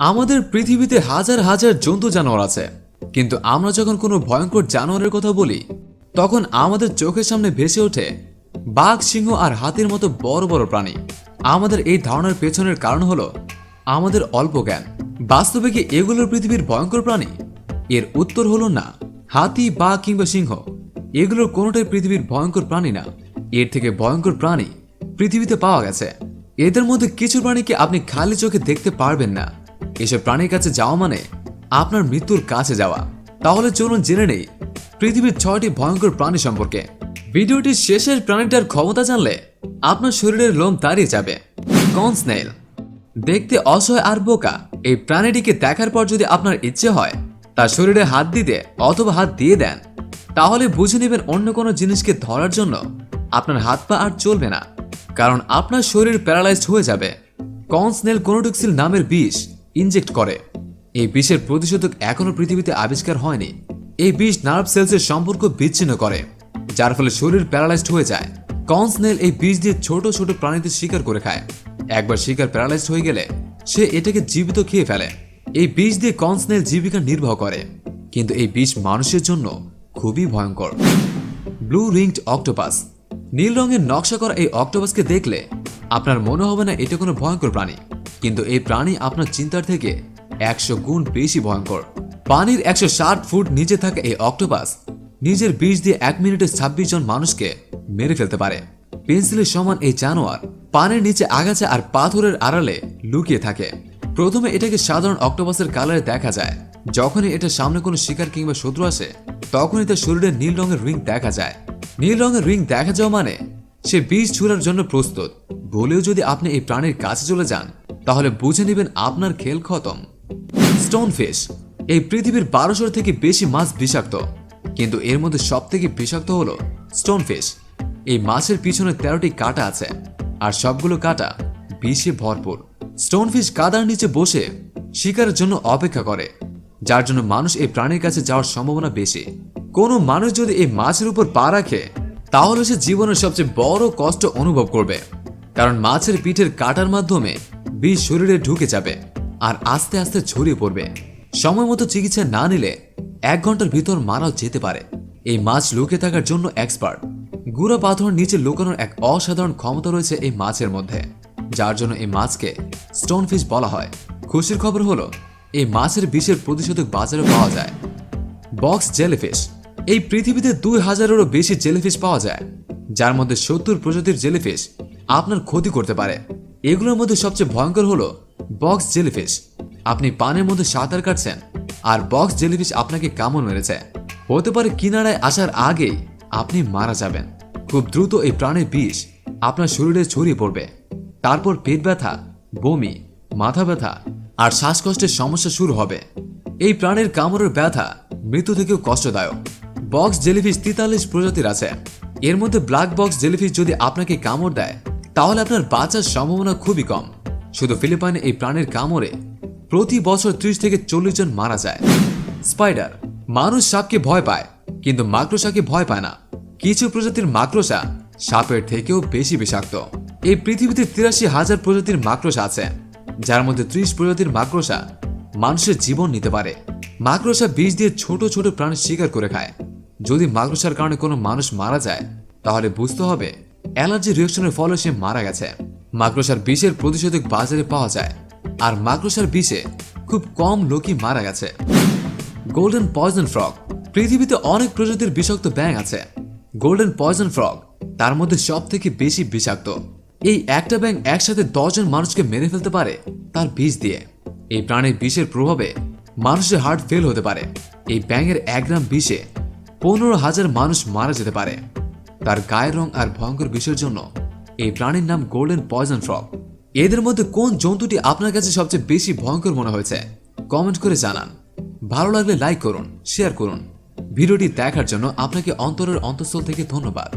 আমাদের পৃথিবীতে হাজার হাজার জন্তু জানোয়ার আছে, কিন্তু আমরা যখন কোনো ভয়ঙ্কর জানোয়ারের কথা বলি তখন আমাদের চোখের সামনে ভেসে ওঠে বাঘ, সিংহ আর হাতির মতো বড় বড় প্রাণী। আমাদের এই ধারণার পেছনের কারণ হলো আমাদের অল্প জ্ঞান। বাস্তবে কি এগুলোর পৃথিবীর ভয়ঙ্কর প্রাণী? এর উত্তর হলো না। হাতি, বাঘ কিংবা সিংহ এগুলোর কোনোটাই পৃথিবীর ভয়ঙ্কর প্রাণী না। এর থেকে ভয়ঙ্কর প্রাণী পৃথিবীতে পাওয়া গেছে। এদের মধ্যে কিছু প্রাণীকে আপনি খালি চোখে দেখতে পারবেন না। এসব প্রাণীর কাছে যাওয়া মানে আপনার মৃত্যুর কাছে যাওয়া। তাহলে চলুন জেনে নেই পৃথিবীর 6টি ভয়ঙ্কর প্রাণী সম্পর্কে। ভিডিওটির শেষের প্রাণীটার ক্ষমতা জানলে আপনার শরীরের লোম দাঁড়িয়ে যাবে। Corn snail. দেখতে অসহায় আর বোকা এই প্রাণীটিকে দেখার পর যদি আপনার ইচ্ছে হয় তার শরীরে হাত দিতে অথবা হাত দিয়ে দেন, তাহলে বুঝে নেবেন অন্য কোনো জিনিসকে ধরার জন্য আপনার হাত পা আর চলবে না, কারণ আপনার শরীর প্যারালাইজড হয়ে যাবে। কর্ন স্নেল কোনোটক্সিল নামের বিষ ইনজেক্ট করে। এই বিষের প্রতিষেধক এখনো পৃথিবীতে আবিষ্কার হয়নি। এই বিষ নার্ভ সেলসের সম্পর্ক বিচ্ছিন্ন করে, যার ফলে শরীর প্যারালাইজড হয়ে যায়। কর্ন স্নেল এই বিষ দিয়ে ছোট ছোট প্রাণীদের শিকার করে খায়। একবার শিকার প্যারালাইজড হয়ে গেলে সে এটাকে জীবিত খেয়ে ফেলে। এই বিষ দিয়ে কর্ন স্নেল জীবিকা নির্বাহ করে, কিন্তু এই বিষ মানুষের জন্য খুবই ভয়ঙ্কর। Blue ringed octopus. নীল রঙের নকশা করা এই অক্টোপাসকে দেখলে আপনার মনে হবে না এটা কোনো ভয়ঙ্কর প্রাণী, কিন্তু এই প্রাণী আপনার চিন্তার থেকে 100 গুণ বেশি ভয়ঙ্কর। পানির 160 ফুট নিচে থাকা এই অক্টোপাস নিজের বিষ দিয়ে 1 মিনিটে 26 জন মানুষকে মেরে ফেলতে পারে। পেন্সিলের সমান এই জানোয়ার পানির নিচে আগাছা আর পাথরের আড়ালে লুকিয়ে থাকে। প্রথমে এটাকে সাধারণ অক্টোপাসের কালারে দেখা যায়। যখনই এটা সামনে কোনো শিকার কিংবা শত্রু আসে তখনই তার শরীরে নীল রঙের রিং দেখা যায়। নীল রঙের রিং দেখা যাওয়া মানে সে বিষ ছুঁড়ার জন্য প্রস্তুত। বলেও যদি আপনি এই প্রাণীর কাছে চলে যান তাহলে বুঝে নেবেন আপনার খেল খতম। স্টোনফিশ। এই পৃথিবীর 1200 থেকে বেশি মাছ বিষাক্ত, কিন্তু এর মধ্যে সব থেকে বিষাক্ত হলো স্টোনফিশ। এই মাছের পিছনে 13টি কাঁটা আছে, আর সবগুলো কাঁটা বিষে ভরপুর। স্টোনফিশ কাদার নিচে বসে শিকারের জন্য অপেক্ষা করে, যার জন্য মানুষ এই প্রাণীর কাছে যাওয়ার সম্ভাবনা বেশি। কোনো মানুষ যদি এই মাছের উপর পা রাখে তাহলে সে জীবনের সবচেয়ে বড় কষ্ট অনুভব করবে, কারণ মাছের পিঠের কাঁটার মাধ্যমে বিষ শরীরে ঢুকে যাবে আর আস্তে আস্তে ছড়িয়ে পড়বে। সময় মতো চিকিৎসা না নিলে 1 ঘন্টার ভিতর মারাও যেতে পারে। এই মাছ লুকিয়ে থাকার জন্য এক্সপার্ট। গুঁড়া পাথর নিচে লুকানোর এক অসাধারণ ক্ষমতা রয়েছে এই মাছের মধ্যে, যার জন্য এই মাছকে স্টোনফিশ বলা হয়। খুশির খবর হলো এই মাছের বিষের প্রতিষেধক বাজারে পাওয়া যায়। Box jellyfish. এই পৃথিবীতে 2000-এরও বেশি জেলিফিশ পাওয়া যায়, যার মধ্যে 70 প্রজাতির জেলিফিশ আপনার ক্ষতি করতে পারে। এগুলোর মধ্যে সবচেয়ে ভয়ঙ্কর হলো বক্স জেলিফিশ। আপনি পানির মধ্যে সাঁতার কাটছেন আর বক্স জেলিফিশ আপনাকে কামড় মেরেছে। হতে পারে কিনারায় আসার আগেই আপনি মারা যাবেন। খুব দ্রুত এই প্রাণীর বিষ আপনার শরীরে ছড়িয়ে পড়বে। তারপর পেট ব্যথা, বমি, মাথা ব্যথা আর শ্বাসকষ্টের সমস্যা শুরু হবে। এই প্রাণীর কামড়ের ব্যথা মৃত্যু থেকেও কষ্টদায়ক। বক্স জেলিফিশ 43 প্রজাতির আছে। এর মধ্যে ব্ল্যাক বক্স জেলিফিশ যদি আপনাকে কামড় দেয় তাহলে আপনার বাঁচার সম্ভাবনা খুবই কম। শুধু ফিলিপাইনে এই প্রাণীর কামড়ে প্রতি বছর 30 থেকে 40 জন মারা যায়। স্পাইডার। মানুষ সাপকে ভয় পায়, কিন্তু মাকড়সাকে ভয় পায় না। কিছু প্রজাতির মাকড়সা সাপের থেকেও বেশি বিষাক্ত। এই পৃথিবীতে 83,000 প্রজাতির মাকড়সা আছে, যার মধ্যে 30 প্রজাতির মাকড়সা মানুষের জীবন নিতে পারে। মাকড়সা বিষ দিয়ে ছোট ছোট প্রাণী শিকার করে খায়। যদি মাকড়সার কারণে কোনো মানুষ মারা যায় তাহলে বুঝতে হবে অ্যালার্জি রিঅ্যাকশনের ফলে সে মারা গেছে। মাকড়সার বিষের প্রতিষেধক বাজারে পাওয়া যায়, আর মাকড়সার বিষে খুব কম লোকই মারা গেছে। Golden poison frog. পৃথিবীতে অনেক প্রজাতির বিষাক্ত ব্যাঙ আছে। গোল্ডেন পয়জন ফ্রগ তার মধ্যে সব থেকে বেশি বিষাক্ত। এই একটা ব্যাঙ একসাথে 10 জন মানুষকে মেরে ফেলতে পারে তার বিষ দিয়ে। এই প্রাণীর বিষের প্রভাবে মানুষের হার্ট ফেল হতে পারে। এই ব্যাঙের 1 গ্রাম বিষে 15,000 মানুষ মারা যেতে পারে। তার গায়ের রং আর ভয়ঙ্কর বিষের জন্য এই প্রাণীর নাম গোল্ডেন পয়জন ফ্রগ। এদের মধ্যে কোন জন্তুটি আপনার কাছে সবচেয়ে বেশি ভয়ঙ্কর মনে হয়েছে কমেন্ট করে জানান। ভালো লাগলে লাইক করুন, শেয়ার করুন। ভিডিওটি দেখার জন্য আপনাকে অন্তরের অন্তঃস্থল থেকে ধন্যবাদ।